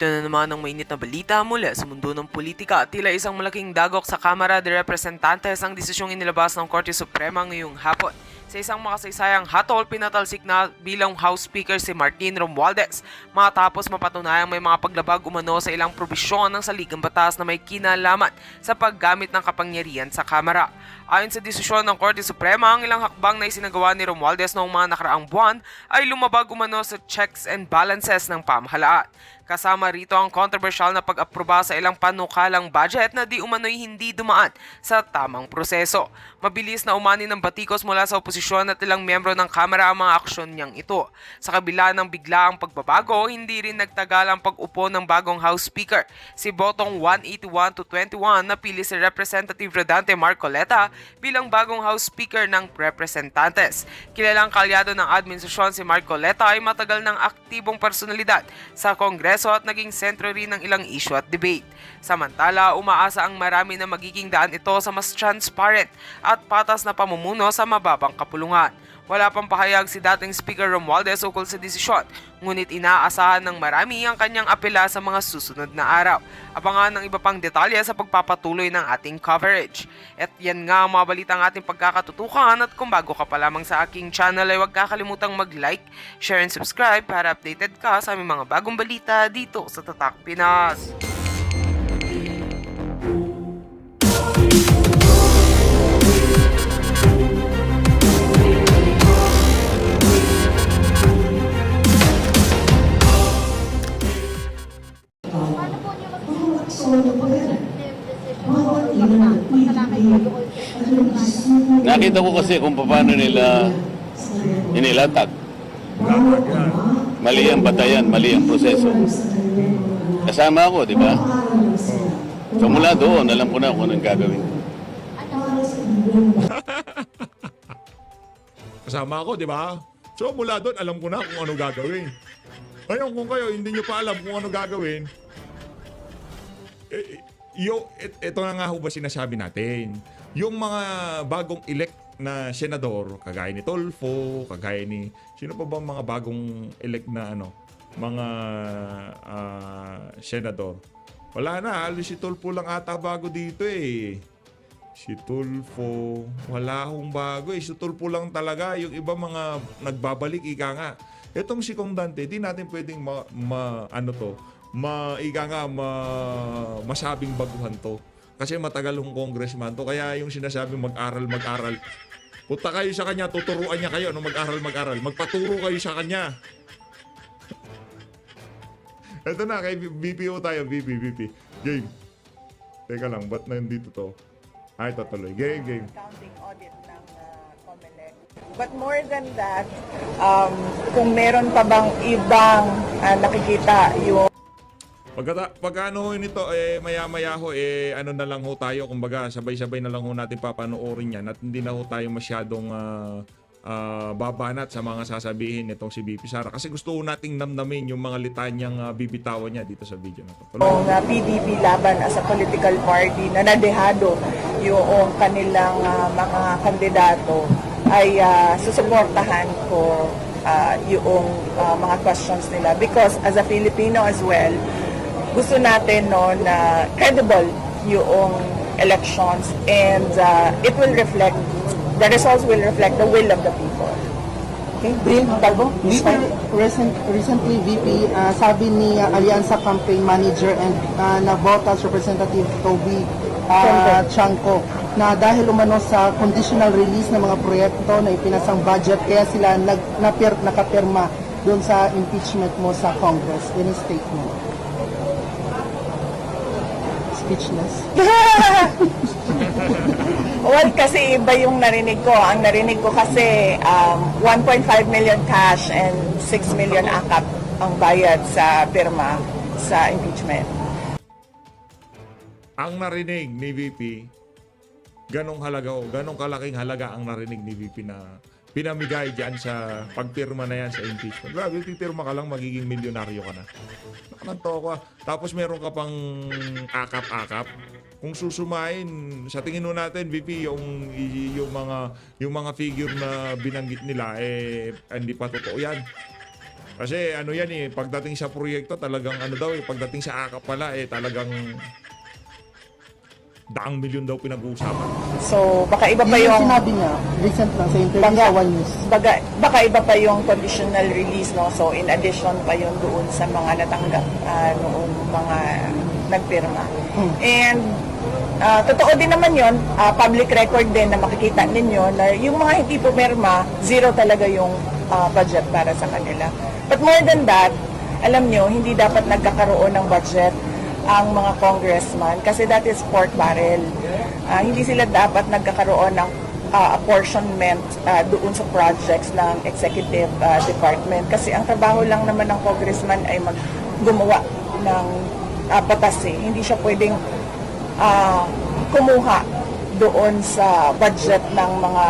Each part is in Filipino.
Ito na naman ang mainit na balita mula sa mundo ng politika. Tila isang malaking dagok sa Kamara de Representantes ang desisyong inilabas ng Korte Suprema ngayong hapon. Sa isang makasaysayang hatol, pinatalsik na bilang House Speaker si Martin Romualdez matapos mapatunayang may mga paglabag umano sa ilang probisyon ng saligang batas na may kinalaman sa paggamit ng kapangyarihan sa Kamara. Ayon sa desisyon ng Korte Suprema, ang ilang hakbang na isinagawa ni Romualdez noong mga nakaraang buwan ay lumabag umano sa checks and balances ng pamahalaan. Kasama rito ang kontrobersyal na pag-aproba sa ilang panukalang budget na di umano'y hindi dumaan sa tamang proseso. Mabilis na umani ng batikos mula sa oposisyon at ilang miyembro ng Kamara ang mga aksyon niyang ito. Sa kabila ng biglaang pagbabago, hindi rin nagtagal ang pag-upo ng bagong House Speaker. Si botong 181 to 21 napili si Representative Rodante Marcoleta bilang bagong House Speaker ng Representantes. Kilalang kalyado ng administrasyon si Marcoleta ay matagal ng aktibong personalidad sa Kongreso at naging sentro rin ng ilang issue at debate. Samantala, umaasa ang marami na magiging daan ito sa mas transparent at patas na pamumuno sa mababang kapulungan. Wala pang pahayag si dating Speaker Romualdez ukol sa desisyon, ngunit inaasahan ng marami ang kanyang apela sa mga susunod na araw. Abangan ng iba pang detalye sa pagpapatuloy ng ating coverage. At yan nga ang mga balitang ating pagkakatutukan, at kung bago ka pa lamang sa aking channel ay huwag kakalimutang mag-like, share and subscribe para updated ka sa aming mga bagong balita dito sa Tatak Pinas. Nakita ko kasi kung paano nila inilatag. Mali ang batayan, mali ang proseso. Kasama ako, di ba? So mula doon, alam ko na kung anong gagawin. Kasama ako, di ba? So mula doon, alam ko na kung ano gagawin. Ngayon, kung kayo hindi nyo pa alam kung ano gagawin, ito na nga ho ba sinasabi natin. Yung mga bagong elect na senador, kagaya ni Tolfo, kagaya ni... Sino pa ba mga bagong elect na mga senador? Wala na, halos si Tolfo lang ata bago dito eh. Si Tulfo, wala akong bago eh. Si Tulfo lang talaga. Yung iba mga nagbabalik, ika nga. Itong si Kong Dante, di natin pwedeng masabing baguhan to. Kasi matagal yung congressman to. Kaya yung sinasabi mag-aral. Punta kayo sa kanya, tuturuan niya kayo. Mag-aral. Magpaturo kayo sa kanya. Ito na, kay BPO tayo. VP. Game. Teka lang, ba't na dito to? Ay, tutuloy. Game. Accounting audit ng COMELEC. But more than that, kung meron pa bang ibang nakikita yung Pagka nito, maya-maya ho, na lang ho tayo, kumbaga, sabay-sabay na lang ho natin papanoorin yan at hindi na ho tayo masyadong babanat sa mga sasabihin nitong si BP Sara. Kasi gusto ho nating namnamin yung mga litanyang bibitawan niya dito sa video na to. PDP laban as a political party na nadehado yung kanilang mga kandidato ay susuportahan ko yung mga questions nila. Because as a Filipino as well, gusto natin na credible yung elections and the results will reflect the will of the people. Okay, Bril Talbo. Recently, VP, sabi ni Alianza Campaign Manager and Navotas Representative Toby Chanco na dahil umano sa conditional release ng mga proyekto na ipinasang budget, kaya sila nakapirma doon sa impeachment mo sa Congress. Any statement? Speechless. Well, kasi iba yung narinig ko. Ang narinig ko kasi 1.5 million cash and 6 million AKAP ang bayad sa pirma sa impeachment. Ang narinig ni VP, ganong kalaking halaga ang narinig ni VP na pinamigay dyan sa pagpirma na yan sa impeachment. Grabe, pipirma ka lang, magiging milyonaryo ka na. Nakanto ko. Tapos meron ka pang akap-akap. Kung susumain, sa tingin mo natin, VP, yung mga figure na binanggit nila, hindi pa totoo yan. Kasi ano yan eh, pagdating sa proyekto talagang ano daw eh, pagdating sa AKAP pala eh talagang daang milyon daw pinag-uusapan. So, baka iba pa Yun yung yung... sinabi niya, recent lang sa interview sa One News. Baka iba pa yung conditional release, no? So, in addition pa yun doon sa mga natanggap noong mga nagpirma. And totoo din naman yun, public record din na makikita ninyo na yung mga hindi pumirma, zero talaga yung budget para sa kanila. But more than that, alam nyo, hindi dapat nagkakaroon ng budget ang mga congressman kasi that is pork barrel. Hindi sila dapat nagkakaroon ng apportionment doon sa projects ng executive department kasi ang trabaho lang naman ng congressman ay gumawa ng batas eh. Hindi siya pwedeng kumuha doon sa budget ng mga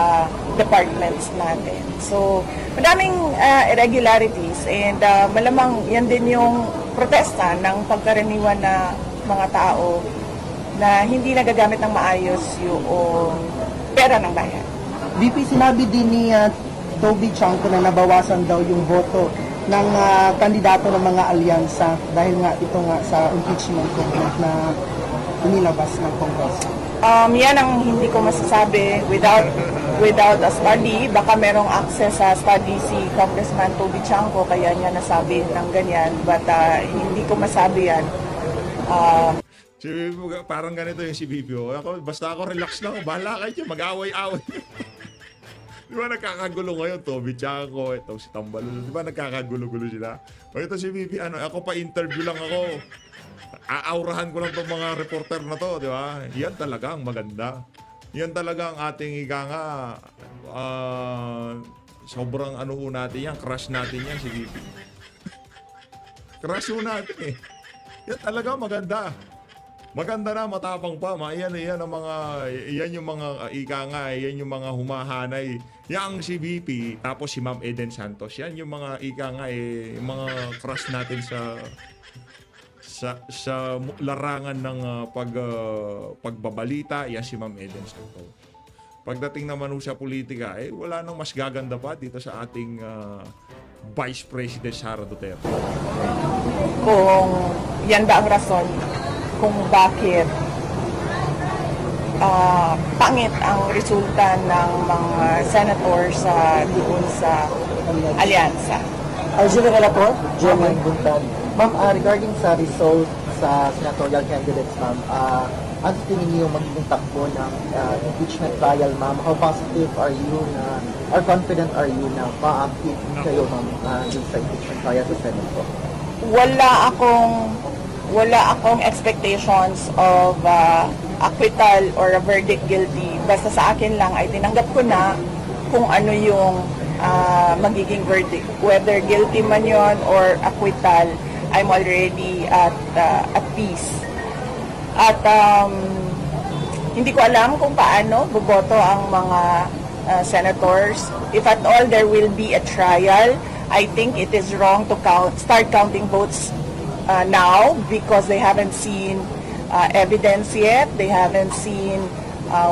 departments natin. So, madaming irregularities and malamang yan din yung protesta ng pagkaraniwan na mga tao na hindi nagagamit ng maayos yung pera ng bayan. VP, sinabi din ni Toby Chanco na nabawasan daw yung boto ng kandidato ng mga alyansa dahil nga ito nga sa impeachment complaint na inilabas ng Congress. Yan ang hindi ko masasabi without a study. Baka merong access sa study si Congressman Toby Chanco kaya niya nasabi ng ganyan. But hindi ko masabi yan. Si BP, parang ganito yung si BP. Basta ako relax lang, bahala kayo dyan, mag-away-away. Di ba nagkakagulo ngayon, Toby Chanco, ito si Tambalolo, di ba nagkakagulo-gulo sila? O ito si BP, ako pa interview lang ako. Aaurahan ko lang itong mga reporter na to, di ba? Yan talaga ang maganda. Yan talaga ang ating ika nga, sobrang ano ho natin yan, crush natin yan si BP. Crush ho natin eh. Yan talaga maganda. Maganda na, matapang pa. Yan ang mga, yan yung mga ika nga, yan yung mga humahanay. Yang si VP, tapos si Ma'am Eden Santos. Yan yung mga ika nga yung mga crush natin sa larangan ng pagbabalita. Yan si Ma'am Eden Santos. Pagdating naman sa politika, wala nang mas gaganda pa dito sa ating Vice President Sara Duterte. Kung yan ba ang rason kung bakit pangit ang resulta ng mga senators doon sa alyansa. Arjun Relator, Jermaine Buntan. Ma'am, regarding sa result sa senatorial candidates, ma'am, ano tingin niyo magiging takbo ng impeachment trial, ma'am? How positive are you na, or confident are you na ma-active kayo, ma'am, dun sa impeachment trial sa Senate po? Wala akong expectations of acquittal or a verdict guilty. Basta sa akin lang ay tinanggap ko na kung ano yung magiging verdict. Whether guilty man yon or acquittal, I'm already at peace. At hindi ko alam kung paano boboto ang mga senators. If at all there will be a trial, I think it is wrong to start counting votes now because they haven't seen evidence yet. They haven't seen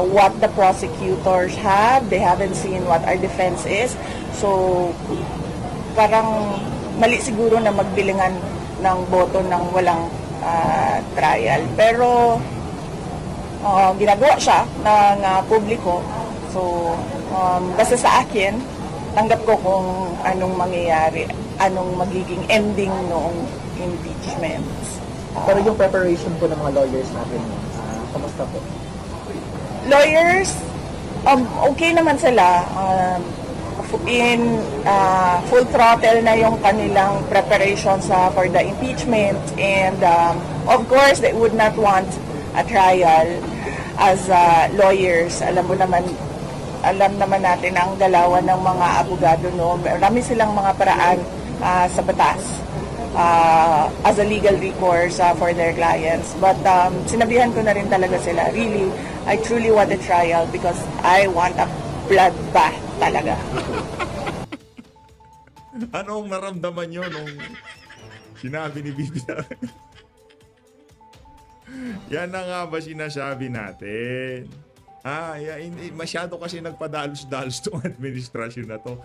what the prosecutors have. They haven't seen what our defense is. So, parang mali siguro na magbilingan ng boto ng walang trial. Pero, ginagawa siya ng publiko. So, basta sa akin, tanggap ko kung anong mangyayari, anong magiging ending noong impeachment. Pero yung preparation po ng mga lawyers natin, kamusta po? Lawyers, okay naman sila. In full throttle na yung kanilang preparations for the impeachment, and of course they would not want a trial. As lawyers, alam naman natin ang galawan ng mga abogado, no? Marami silang mga paraan sa batas as a legal recourse for their clients. But sinabihan ko na rin talaga sila, really, I truly want a trial because I want a bloodbath talaga. Anong naramdaman nyo nung sinabi ni Bibi? Yan na nga ba sinasabi natin? Masyado kasi nagpadalos-dalos tong administrasyon na to.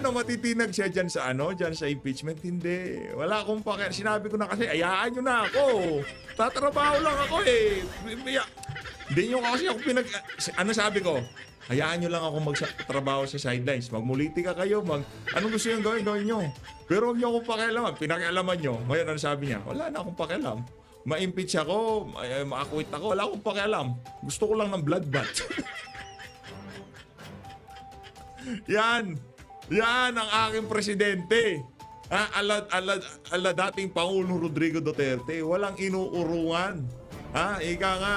Matitinag siya dyan sa dyan sa impeachment? Hindi. Wala akong pakialam. Sinabi ko na kasi, ayaan nyo na ako. Tatrabaho lang ako eh. Hindi nyo kasi ako sabi ko? Hayaan nyo lang ako magtrabaho sa sidelines. Magmulitika kayo. Anong gusto nyo gawin nyo. Pero huwag nyo akong pakialaman. Pinakialaman nyo. Ngayon, ano sabi niya? Wala na akong pakialam. Ma-impeach ako, ma-acquit ako, wala akong pakialam. Gusto ko lang ng bloodbath. Yan ang aking presidente. Ala dating Pangulong Rodrigo Duterte, walang inuurungan. Ika nga,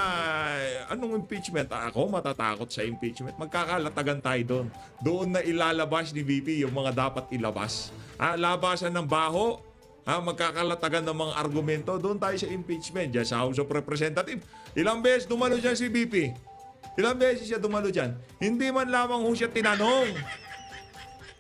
anong impeachment? Ako matatakot sa impeachment. Magkakalatagan tayo doon. Doon na ilalabas ni VP yung mga dapat ilabas. Labasan ng baho. Magkakalatagan ng mga argumento, doon tayo sa impeachment, dyan sa House of Representatives. Ilang beses dumalo dyan si BP? Ilang beses siya dumalo dyan? Hindi man lamang ho siya tinanong.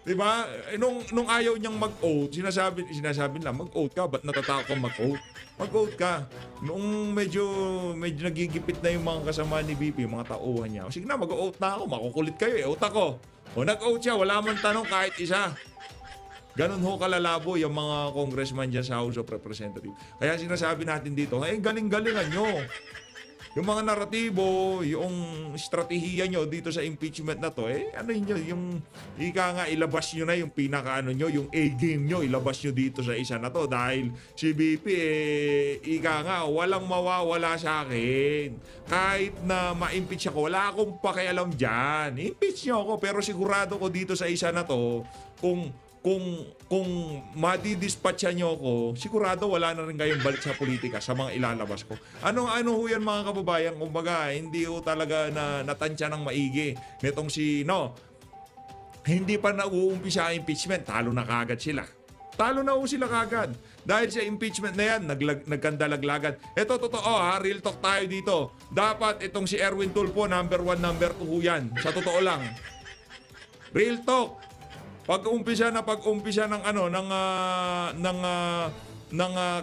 Diba? Nung ayaw niyang mag-oath, sinasabi lang, mag-oath ka, ba't natatakot kang mag-oath? Mag-oath ka. Nung medyo nagigipit na yung mga kasama ni BP, mga tauhan niya, sige na, mag-oath na ako, makukulit kayo eh, oath ako. Nag-oath siya, wala man tanong kahit isa. Ganun ho kalalabo yung mga congressman dyan sa House of Representatives. Kaya sinasabi natin dito, galing-galingan nyo. Yung mga naratibo, yung estratehiya nyo dito sa impeachment na to, yung ika nga, ilabas nyo na yung nyo, yung A-game nyo, ilabas nyo dito sa isa na to. Dahil si BP, ika nga, walang mawawala sa akin. Kahit na ma-impeach ako, wala akong pakialam dyan. Impeach nyo ako, pero sigurado ko dito sa isa na to, kung madidispatcha nyo ako, sigurado wala na rin kayong balik sa politika sa mga ilalabas ko. Ano ho yan mga kababayan? Kumbaga, hindi ho talaga natansya ng maigi. Netong hindi pa nag-uumpisa ang impeachment, talo na kagad sila. Talo na ho sila kagad. Dahil sa impeachment na yan, nagkandalaglagan. Ito, totoo real talk tayo dito. Dapat itong si Erwin Tulfo, number 1, number 2 ho yan. Sa totoo lang. Real talk. Pag-umpisa ng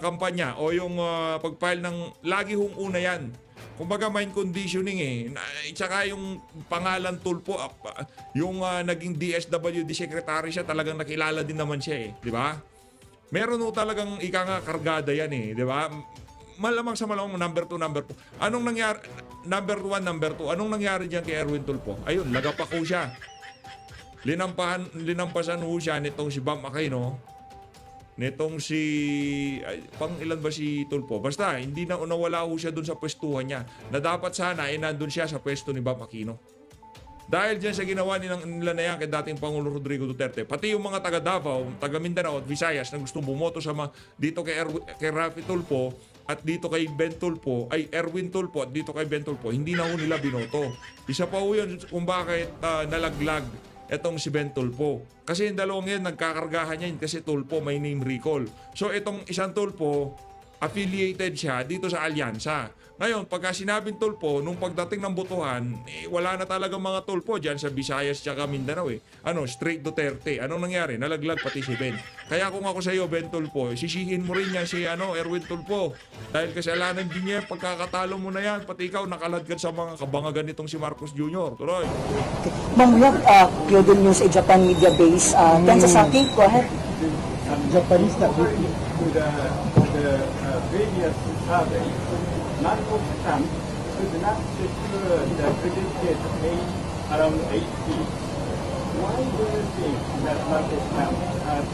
kampanya o yung pag-file ng lagi hong una yan. Kumbaga mind conditioning Tsaka yung pangalan Tulfo, yung naging DSWD secretary siya, talagang nakilala din naman siya di ba? Meron ho talagang kargada yan di ba? Malamang sa malamang number 2, number 2. Anong nangyari? Number 1, number 2. Anong nangyari diyan kay Erwin Tulfo? Ayun, lagapak ko siya. Linampasan ho siya nitong si Bam Aquino, nitong pang ilan ba si Tulfo? Basta, hindi na nawala ho siya dun sa pwestuhan niya, na dapat sana nandun siya sa pwesto ni Bam Aquino. Dahil dyan sa ginawa nila na yan kay dating Pangulong Rodrigo Duterte, pati yung mga taga Davao, taga Mindanao at Visayas na gustong bumoto dito kay Rafi Tulfo at dito kay Erwin Tulfo at dito kay Ben Tulfo, hindi na ho nila binoto. Isa pa ho yun kung bakit nalaglag etong si Ben Tulfo. Kasi yung dalawang yan, nagkakargahan yan kasi Tulfo may name recall. So itong isang Tulfo, affiliated siya dito sa alyansa. Ngayon, pagka sinabing Tulfo, nung pagdating ng botohan, wala na talagang mga Tulfo dyan sa Visayas tsaka Mindanao straight Duterte. Anong nangyari? Nalaglag pati si Ben. Kaya kung ako sa iyo, Ben Tulfo, sisihin mo rin yan si Erwin Tulfo. Dahil kasalanan din niya, pagkakatalo mo na yan, pati ikaw nakaladkad sa mga kabangagan nitong si Marcos Jr. Tuloy. Ma'am, we have Kyodo News, a Japan media base. Ken Sasaki, go ahead. Japanese na to the previous survey, Marcos Trump could not secure the predicted around 80. Why do you think that Marcos Trump has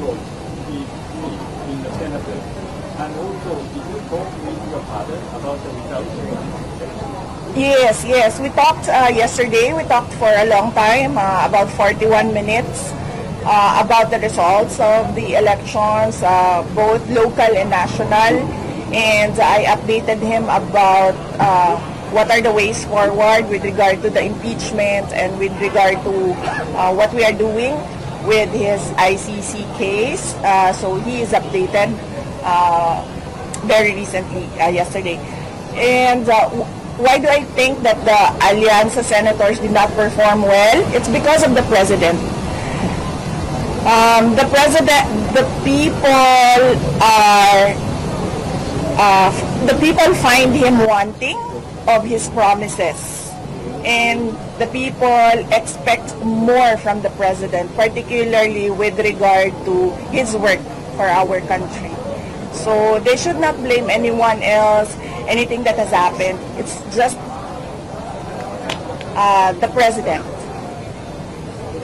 lost his seat in the Senate? And also, did you talk with your father about the results? Yes. We talked yesterday. We talked for a long time, about 41 minutes, about the results of the elections, both local and national. And I updated him about what are the ways forward with regard to the impeachment and with regard to what we are doing with his ICC case. So he is updated very recently, yesterday. And why do I think that the Alianza senators did not perform well? It's because of the president. The people find him wanting of his promises. And the people expect more from the president, particularly with regard to his work for our country. So they should not blame anyone else, anything that has happened. It's just the president.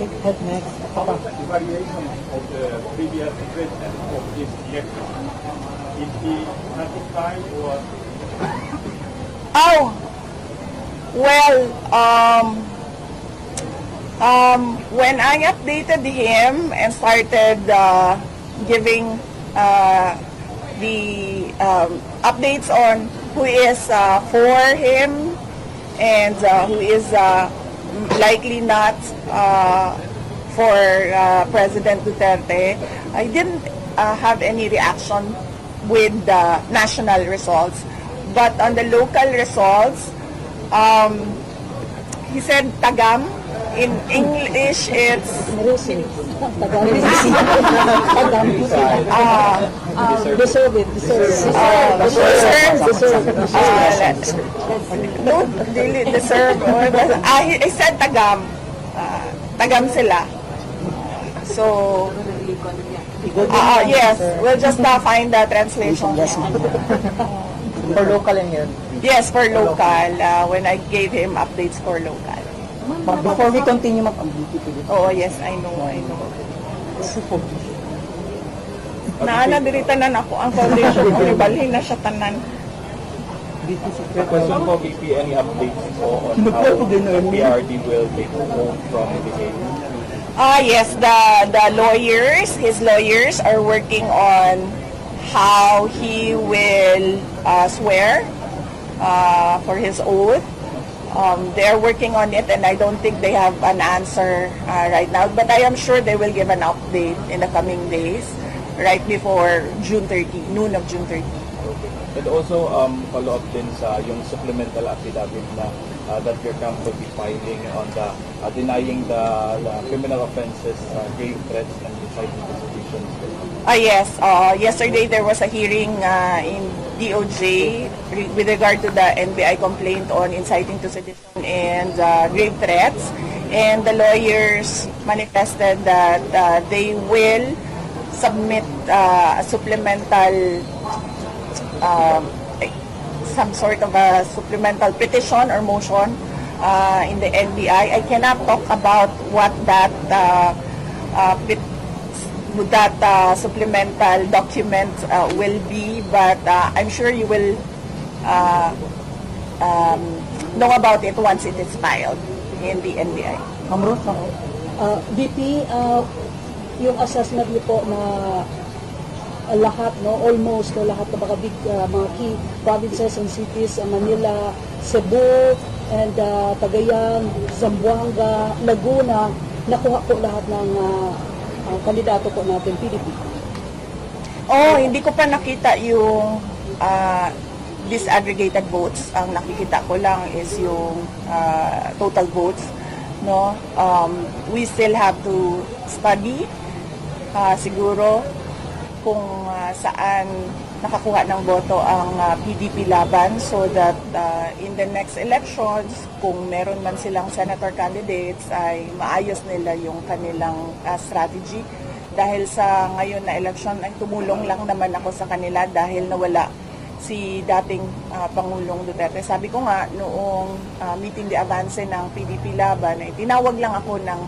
Evaluation of the previous president of this election. Is he satisfied or? Oh, well, when I updated him and started giving the updates on who is for him and who is likely not for President Duterte, I didn't have any reaction with the national results. But on the local results, he said tagam. In English, it's Deserve it. don't really deserve. I said tagam. Tagam sila. So, yes, we'll just find the translation. For local and yun. Yes, for local. When I gave him updates for local. Before we continue, Oh, yes, I know. Naanadiritanan ako ang foundation ko. Ibalhin na siya tanan. Question po, VP, any updates po on how the PRD will take home from the case? Yes, the lawyers, his lawyers are working on how he will swear for his oath. They're working on it, and I don't think they have an answer right now. But I am sure they will give an update in the coming days, right before June 30, noon of June 30. Okay. And also, follow up din sa yung supplemental affidavit na that your camp will be filing on the denying the criminal offenses, grave threats, and inciting dispositions. Yes, yesterday there was a hearing in DOJ with regard to the NBI complaint on inciting to sedition and grave threats. And the lawyers manifested that they will submit a supplemental, some sort of a supplemental petition or motion in the NBI. I cannot talk about what that supplemental document will be, but I'm sure you will know about it once it is filed in the NBI. Ma'am Ruth, VP, yung assessment niyo po na lahat, almost lahat ng mga big, mga key provinces and cities, Manila, Cebu, and Cagayan, Zamboanga, Laguna, nakuha po lahat ng kandidato po natin, PDP. Hindi ko pa nakita yung disaggregated votes. Ang nakikita ko lang is yung total votes. No, we still have to study siguro kung saan nakakuha ng boto ang PDP laban, so that in the next elections, kung meron man silang senator candidates, ay maayos nila yung kanilang strategy. Dahil sa ngayon na election, ay tumulong lang naman ako sa kanila dahil nawala si dating Pangulong Duterte. Sabi ko nga, noong meeting de avance ng PDP laban, ay tinawag lang ako ng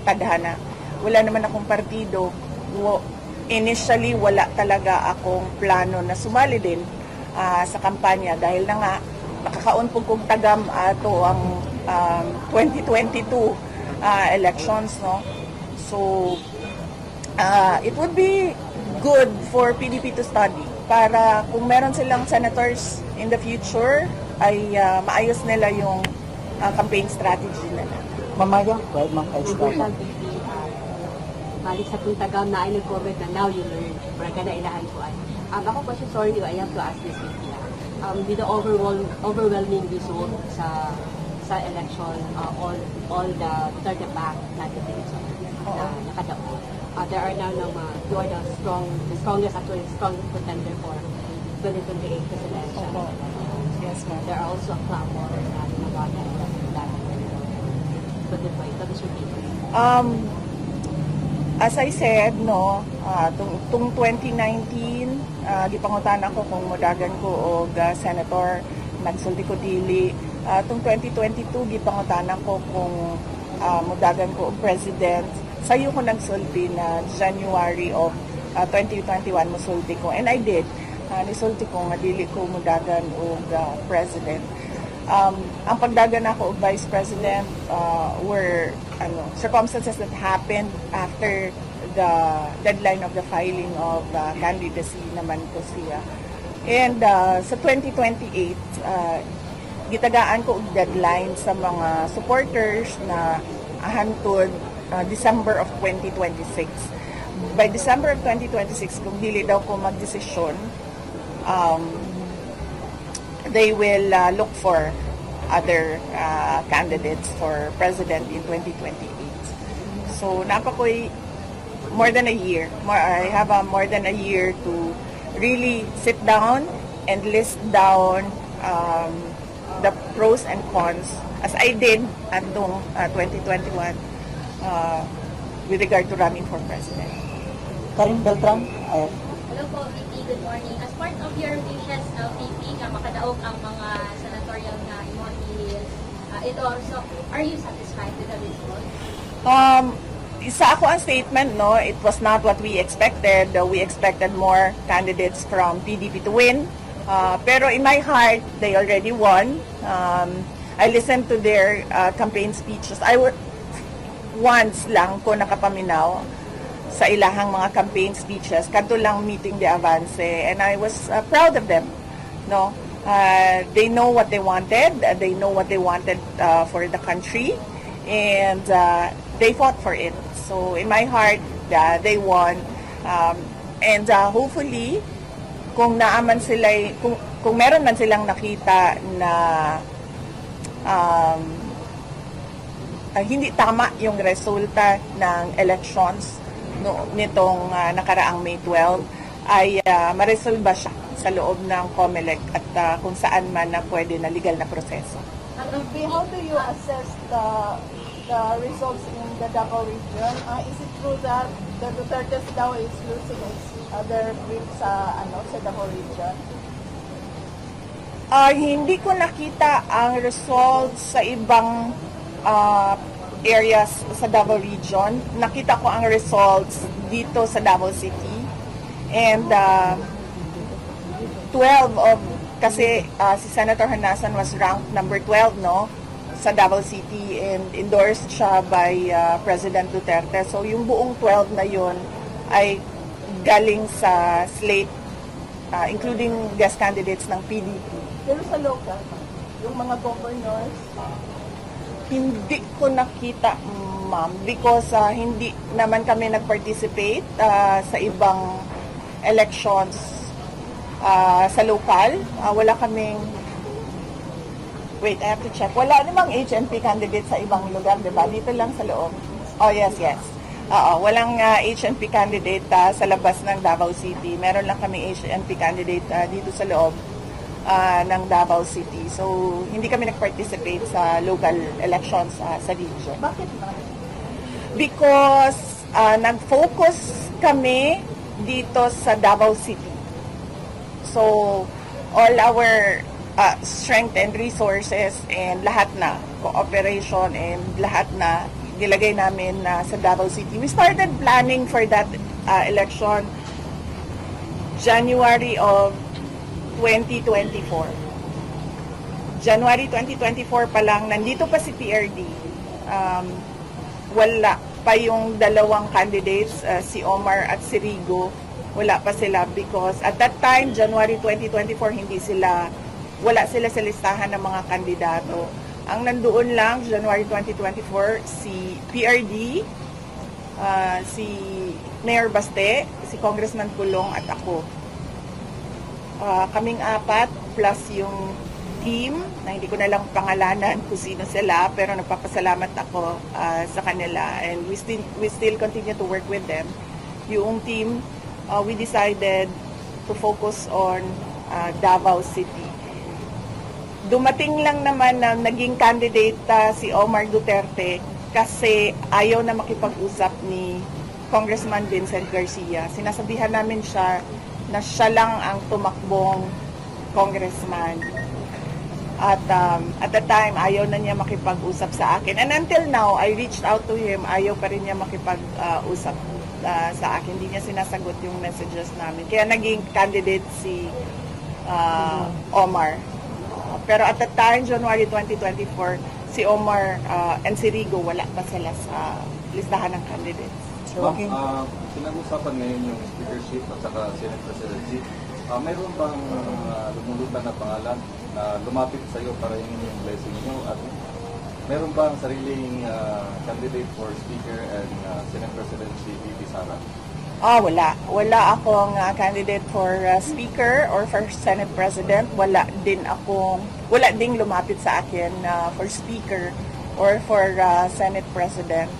tadhana. Wala naman akong partido. Initially, wala talaga akong plano na sumali din sa kampanya dahil na nga nakakaon po kong tagam ato ang 2022 elections, no? So it would be good for PDP to study para kung meron silang senators in the future ay maayos nila yung campaign strategy nila. Mamaya, right, Ma'am Kaisla? Balik sa Tagam na ay nag-comment na now you learn. Para na ilahan ko ay. Ako question, sorry, I have to ask this quickly. With the overwhelming result sa election, all the third back candidates na nakadao. There are now you are the strongest contender for 2028 presidential. Yes, ma'am. There are also a clamor na nagawa that 2025? That is your take. As I said, no, tung 2019, gipangutan ako kung modagan ko og senator, nagsulti ko dili. Tung 2022, gipangutan ako kung modagan ko og president. Sayo ko nagsulti na January of 2021 mosulti ko. And I did. Nisulti ko nga dili ko modagan og president. Ang pagdagan ako og vice president were circumstances that happened after the deadline of the filing of candidacy naman ko siya. And sa 2028, gitagaan ko og deadline sa mga supporters na hantod December of 2026. By December of 2026, kung dili daw ko magdesisyon, they will look for other candidates for president in 2028. So, napakoy more than a year. I have more than a year to really sit down and list down the pros and cons, as I did at 2021 with regard to running for president. Karin Beltran, Hello po, VP. Good morning. As part of your wishes, VP, nga makadaog ang mga senatorial na imong ito also, are you satisfied with the result? Sa ako ang statement, no, it was not what we expected. We expected more candidates from PDP to win. Pero in my heart, they already won. I listened to their campaign speeches. Once lang ko nakapaminaw sa ilahang mga campaign speeches, kadto lang meeting de Avance, and I was proud of them. No, they know what they wanted. They know what they wanted for the country, and they fought for it. So in my heart, they won, and hopefully, kung naaman sila, kung meron man silang nakita na hindi tama yung resulta ng elections nitong nakaraang May 12, ay maresolba siya sa loob ng COMELEC at kung saan man na pwede na legal na proseso. how do you assess the results in the Davao region? Is it true that the Duterte's daw is losing other grip sa Davao region? Hindi ko nakita ang results sa ibang areas sa Davao region. Nakita ko ang results dito sa Davao City. And 12 of, kasi si Senator Honasan was ranked number 12, no, sa Davao City, and endorsed siya by President Duterte. So yung buong 12 na yun ay galing sa slate, including guest candidates ng PDP. Pero sa local, yung mga governors, hindi ko nakita, ma'am, because hindi naman kami nag-participate sa ibang elections sa local. Wala kaming, wait, I have to check. Wala namang HNP candidate sa ibang lugar, diba? Dito lang sa loob. Oh, yes. Walang HNP candidate sa labas ng Davao City. Meron lang kami HNP candidate dito sa loob ng Davao City. So, hindi kami nag-participate sa local elections sa region. bakit ba? Because nag-focus kami dito sa Davao City. So, all our strength and resources and lahat na, cooperation and lahat na, nilagay namin sa Davao City. We started planning for that election January of 2024. January 2024 pa lang, nandito pa si PRD. Wala pa yung dalawang candidates, si Omar at si Rigo. Wala pa sila because at that time, January 2024, wala sila sa listahan ng mga kandidato. Ang nandoon lang, January 2024, si PRD, si Mayor Baste, si Congressman Pulong at ako. Kaming apat plus yung team na hindi ko na lang pangalanan kung sino sila, pero nagpapasalamat ako sa kanila, and we still continue to work with them. Yung team, we decided to focus on Davao City. Dumating lang naman na naging candidate si Omar Duterte kasi ayaw na makipag-usap ni Congressman Vincent Garcia. Sinasabihan namin siya na siya lang ang tumakbong congressman. At at the time, ayaw na niya makipag-usap sa akin. And until now, I reached out to him, ayaw pa rin niya makipag-usap sa akin. Hindi niya sinasagot yung messages namin. Kaya naging candidate si Omar. Pero at the time, January 2024, si Omar and si Rigo, wala pa sila sa listahan ng candidates. Ma'am, pinag-usapan ngayon yung speakership at saka Senate presidency. Mayroon bang lumulutan na pangalan na lumapit sa iyo para hingin yung blessing niyo? At meron bang sariling candidate for speaker and Senate presidency, VP Sara? Wala. Wala akong candidate for speaker or for Senate president. Wala ding lumapit sa akin for speaker or for Senate president.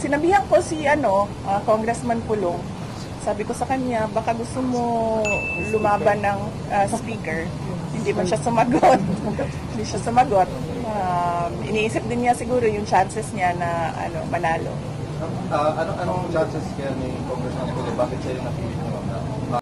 Sinabihan ko si Congressman Pulong. Sabi ko sa kanya, baka gusto mo lumaban ng speaker. Hindi man siya sumagot. Hindi siya sumagot. Iniisip din niya siguro yung chances niya na manalo. Anong chances kaya ni Congressman Pulong? Bakit siya yung napili mo?